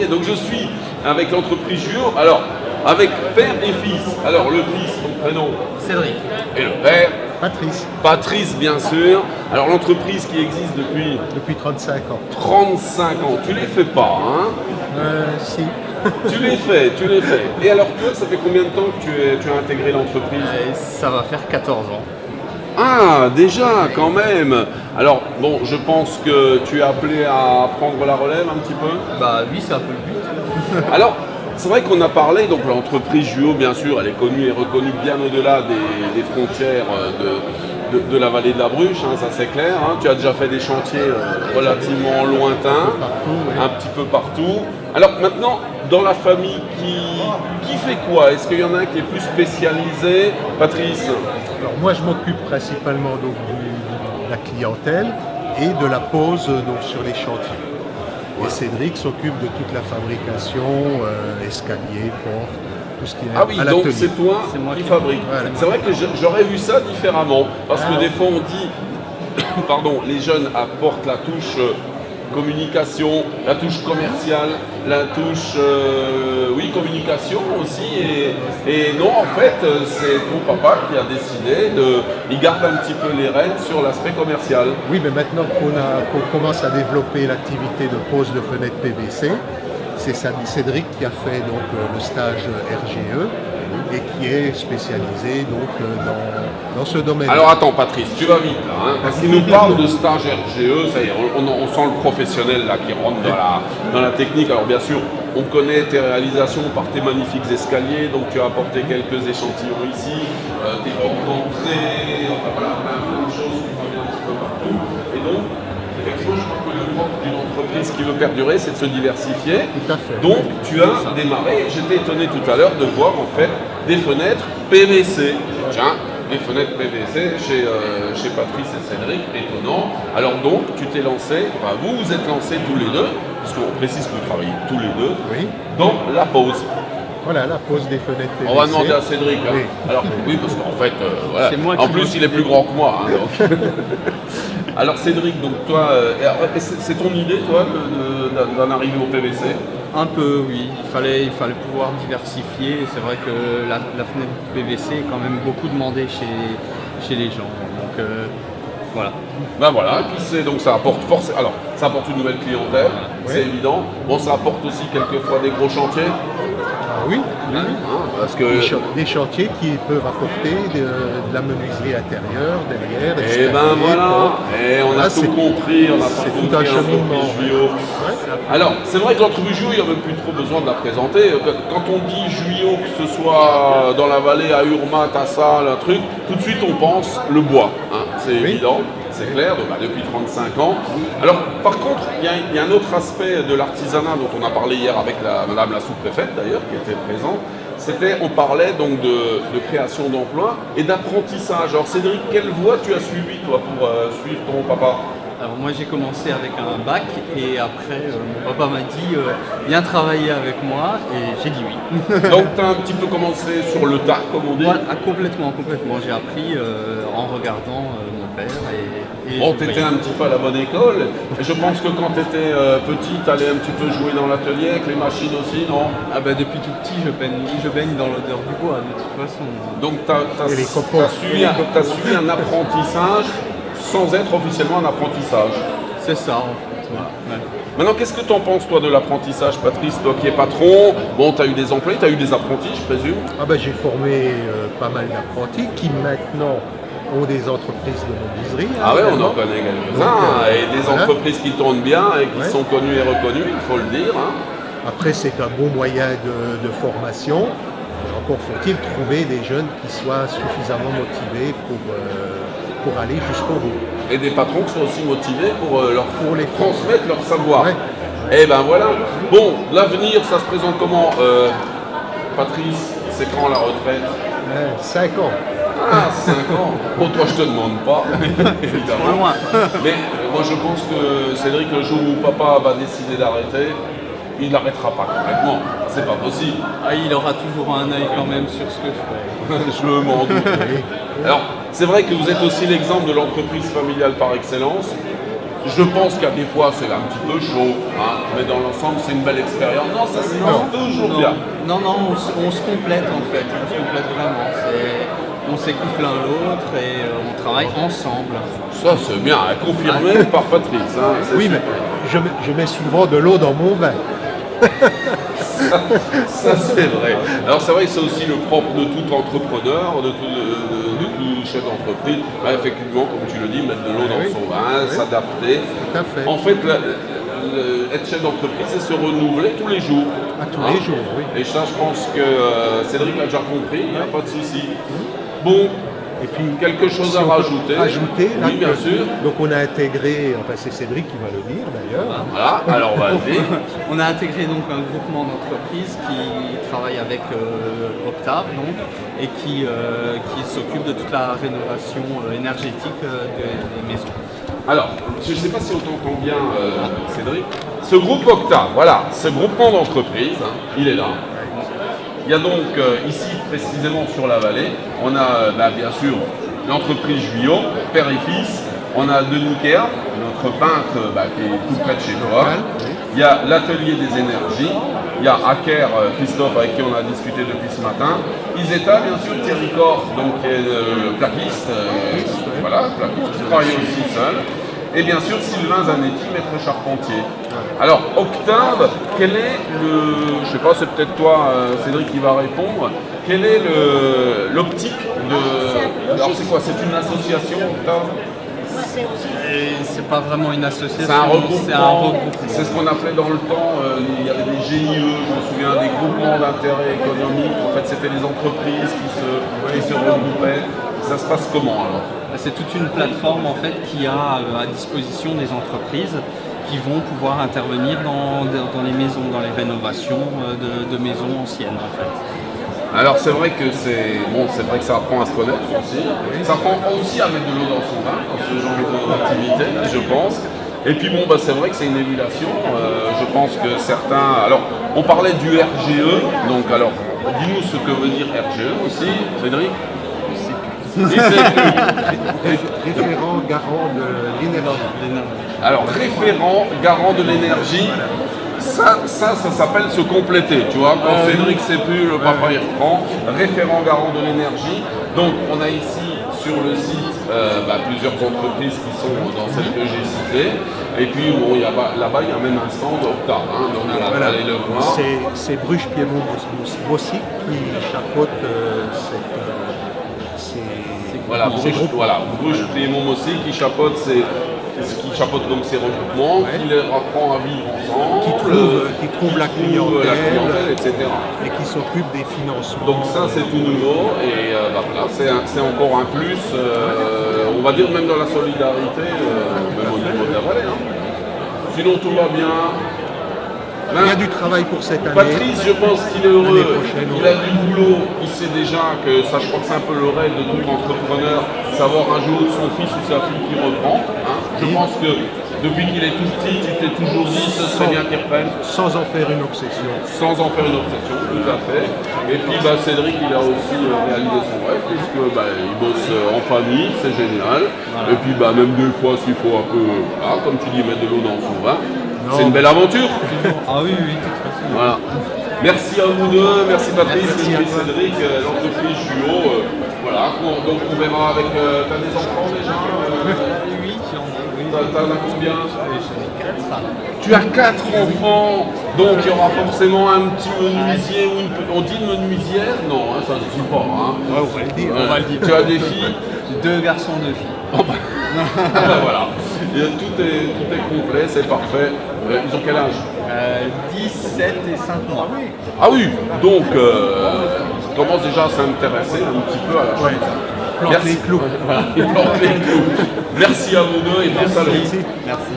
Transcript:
Et donc je suis avec l'entreprise Juio, alors avec père et fils. Alors le fils, son prénom Cédric. Et le père Patrice, Patrice, bien sûr. Alors l'entreprise qui existe depuis 35 ans. 35 ans, tu les fais pas, hein? Si. Tu les fais. Et alors toi, ça fait combien de temps que tu as intégré l'entreprise? Et ça va faire 14 ans. Ah, déjà, quand même. Alors, bon, je pense que tu es appelé à prendre la relève un petit peu. Bah oui, c'est un peu le but. Alors, c'est vrai qu'on a parlé, donc l'entreprise Juio, bien sûr, elle est connue et reconnue bien au-delà des frontières de la vallée de la Bruche, hein, ça c'est clair. Hein. Tu as déjà fait des chantiers relativement lointains, un petit peu partout. Alors maintenant, dans la famille, qui fait quoi? Est-ce qu'il y en a un qui est plus spécialisé? Patrice? Alors moi je m'occupe principalement donc, de la clientèle et de la pose donc, sur les chantiers. Et Cédric s'occupe de toute la fabrication, escalier, porte, tout ce qui est Ah oui, à donc l'atelier. c'est toi C'est moi qui qui fabrique. Voilà. C'est vrai que j'aurais vu ça différemment, parce que des fois on dit, pardon, les jeunes apportent la touche communication, la touche commerciale, la touche communication aussi, et non, en fait c'est ton papa qui a décidé il garde un petit peu les rênes sur l'aspect commercial. Oui, mais maintenant qu'on commence à développer l'activité de pose de fenêtres PVC, c'est Cédric qui a fait donc, le stage RGE et qui est spécialisé donc, dans ce domaine. Alors attends Patrice, tu vas vite là, hein, parce qu'il nous parle de stage RGE, ça y est, on sent le professionnel là qui rentre dans la technique. Alors bien sûr, on connaît tes réalisations par tes magnifiques escaliers, donc tu as apporté quelques échantillons ici, tes portes d'entrée, enfin voilà, plein de choses qui reviennent un petit peu partout. Et donc, effectivement, je crois que le propre d'une entreprise qui veut perdurer, c'est de se diversifier. Tout à fait. Donc tu as démarré, j'étais étonné tout à l'heure de voir en fait des fenêtres PVC. Tiens, des fenêtres PVC chez Patrice et Cédric, étonnant. Alors donc tu t'es lancé, enfin vous vous êtes lancés tous les deux, parce qu'on précise que vous travaillez tous les deux, Oui. dans la pose. Voilà, la pose des fenêtres PVC. On va demander à Cédric. Hein. Oui. Alors oui, parce qu'en fait, voilà. C'est moi En qui plus m'occupe il est plus des- grand que moi. Hein, donc. Alors Cédric, donc toi, c'est ton idée toi d'en arriver au PVC? Un peu, oui. Il fallait pouvoir diversifier. Et c'est vrai que la fenêtre PVC est quand même beaucoup demandée chez les gens. Donc voilà. Ben voilà, et puis donc ça apporte forcément. Alors, ça apporte une nouvelle clientèle, c'est évident. Bon, ça apporte aussi quelquefois des gros chantiers. Ah oui, oui, oui. Hein, parce que. Des chantiers qui peuvent apporter de la menuiserie intérieure, derrière, des Et ben escaliers, voilà, portes. et on a Là, tout c'est- compris, on a c'est pas tout compris un cheminement. l'entreprise Juio. Alors, c'est vrai que l'entreprise Juio, il n'y a même plus trop besoin de la présenter. Quand on dit Juio, que ce soit dans la vallée, à Urmat, à Salle, un truc, tout de suite on pense le bois. Hein, c'est évident, c'est clair, depuis 35 ans. Alors, par contre, il y a un autre aspect de l'artisanat dont on a parlé hier avec madame la sous-préfète d'ailleurs, qui était présente. On parlait donc de création d'emplois et d'apprentissage. Alors Cédric, quelle voie tu as suivi toi pour suivre ton papa? Alors moi j'ai commencé avec un bac et après mon papa m'a dit viens travailler avec moi et j'ai dit oui. Donc tu as un petit peu commencé sur le tas, comme on dit. Voilà, complètement. J'ai appris en regardant mon père et Bon, tu étais un petit peu à la bonne école. Et je pense que quand tu étais petit, tu allais un petit peu jouer dans l'atelier avec les machines aussi, non? Ah bah depuis tout petit je baigne dans l'odeur du bois de toute façon. Donc tu as, Et les copeaux. suivi un apprentissage sans être officiellement un apprentissage. C'est ça en fait. Voilà. Ouais. Maintenant, qu'est-ce que tu en penses, toi, de l'apprentissage, Patrice? Toi qui es patron, bon, tu as eu des employés, tu as eu des apprentis, je présume. Ah ben, j'ai formé pas mal d'apprentis qui maintenant ont des entreprises de menuiserie. hein, Ah ouais, on en également. connaît quelques-uns, Donc, et des voilà. entreprises qui tournent bien et qui Ouais. sont connues et reconnues, il faut le dire. Hein. Après, c'est un bon moyen de formation. Et encore faut-il trouver des jeunes qui soient suffisamment motivés pour aller jusqu'au bout. Et des patrons qui sont aussi motivés pour Pour les transmettre leur savoir. Ouais. Et ben voilà. Bon, l'avenir, ça se présente comment Patrice, c'est quand la retraite? 5 ans. Ah, 5 ans. Bon, toi, je te demande pas, évidemment. Trop loin. Mais moi, je pense que Cédric, le jour où papa va décider d'arrêter, il n'arrêtera pas complètement. C'est pas possible. Ah, il aura toujours un œil quand même sur ce que je fais. Je m'en doute. Alors, c'est vrai que vous êtes aussi l'exemple de l'entreprise familiale par excellence. Je pense qu'à des fois c'est un petit peu chaud, hein, mais dans l'ensemble c'est une belle expérience. Non, ça se passe toujours bien. Non, on se complète en fait, on se complète vraiment. On s'écoute l'un l'autre et on travaille ensemble. Ça c'est bien, confirmé par Patrice. Hein, oui, super. mais je mets souvent de l'eau dans mon vin. Ça c'est vrai. Alors c'est vrai que c'est aussi le propre de tout entrepreneur, de tout chef d'entreprise. Bah, effectivement, comme tu le dis, mettre de l'eau dans son vin, s'adapter. Tout à fait. En fait, être chef d'entreprise, c'est se renouveler tous les jours. Tous les jours, oui. Et ça, je pense que Cédric l'a déjà compris, il n'y a pas de souci. Bon. Et puis, quelque chose à rajouter. Là, oui, bien sûr. Donc on a intégré, enfin c'est Cédric qui va le dire d'ailleurs. Voilà, alors vas-y. On a intégré donc un groupement d'entreprises qui travaille avec Octave donc, et qui s'occupe de toute la rénovation énergétique des maisons. Alors, je ne sais pas si on t'entend bien, Cédric. Ce groupe Octave, voilà, ce groupement d'entreprises, hein, il est là. Il y a donc ici précisément sur la vallée, on a bien sûr l'entreprise Juillot, père et fils, on a Denis Kerr, notre peintre qui est tout près de chez toi, il y a l'atelier des énergies, il y a Acker, Christophe avec qui on a discuté depuis ce matin, Isetta bien sûr, Thierry Corse, donc qui est le plaquiste, voilà, plaquiste, qui travaille aussi seul. Et bien sûr Sylvain Zanetti, maître charpentier. Alors Octave, quel est le... Je sais pas, c'est peut-être toi Cédric qui va répondre. Quelle est l'optique de... Alors c'est quoi? C'est une association Octave? C'est pas vraiment une association. C'est un regroupement. C'est ce qu'on appelait dans le temps, il y avait des GIE, je me souviens, des groupements d'intérêt économique. En fait, c'était les entreprises qui se regroupaient. Ça se passe comment alors? C'est toute une plateforme en fait qui a à disposition des entreprises qui vont pouvoir intervenir dans les maisons, dans les rénovations de maisons anciennes en fait. Alors c'est vrai que c'est vrai que ça apprend à se connaître aussi. Ça apprend aussi à mettre de l'eau dans son vin, dans ce genre d'activité, je pense. Et puis c'est vrai que c'est une émulation. Je pense que certains. Alors on parlait du RGE, donc alors dis-nous ce que veut dire RGE aussi, Cédric. Référent garant de l'énergie. Alors, référent garant de l'énergie, ça s'appelle se compléter, tu vois. Quand Cédric sait plus, le papa il reprend. Référent garant de l'énergie. Donc, on a ici sur le site plusieurs entreprises qui sont dans cette que j'ai citée. Et puis, là-bas, il y a même un stand Octave. Hein, donc, on va aller le voir. C'est Bruges Piémont Mossic qui chapeaute Bruges Piémont aussi qui chapeaute donc ces regroupements, qui les apprend à vivre ensemble, qui trouve la clientèle, etc. Et qui s'occupe des financements. Donc ça c'est tout nouveau et c'est encore un plus, on va dire même dans la solidarité, même au niveau de la vallée. Hein. Sinon tout va bien. Il y a du travail pour cette année. Patrice, je pense qu'il est heureux, il a du boulot, il sait déjà que ça, je crois que c'est un peu le rêve de tout entrepreneur, savoir un jour son fils ou sa fille qui reprend. Hein. Je pense que depuis qu'il est tout petit, tu t'es toujours dit ce serait bien qu'il reprenne. Sans en faire une obsession. Sans en faire une obsession, tout à fait. Et puis Cédric, il a aussi réalisé son rêve, puisque il bosse en famille, c'est génial. Voilà. Et puis même des fois, s'il faut un peu, comme tu dis, mettre de l'eau dans son vin. C'est une belle aventure. Ah oui, de toute façon. Voilà. Merci à vous deux, merci Patrice, merci Cédric, l'entreprise Juillot. Voilà, donc on verra avec. T'as des enfants déjà Oui, j'en ai. T'en as combien? J'en ai 4. Tu as 4 enfants, donc il y aura forcément un petit menuisier ou on dit une menuisière? Non, ça ne se dit pas. Hein. Ouais, on va le dire. On va le dire. Tu as des filles? 2 garçons, 2 filles. Voilà. Et tout est complet, c'est parfait. Ils ont quel âge? 17 et 5 mois. Ah oui, donc je commence déjà à s'intéresser un petit peu à la chose. Plante les clous. Voilà, ils plantent les clous. Merci à vous deux et bon salut. Merci.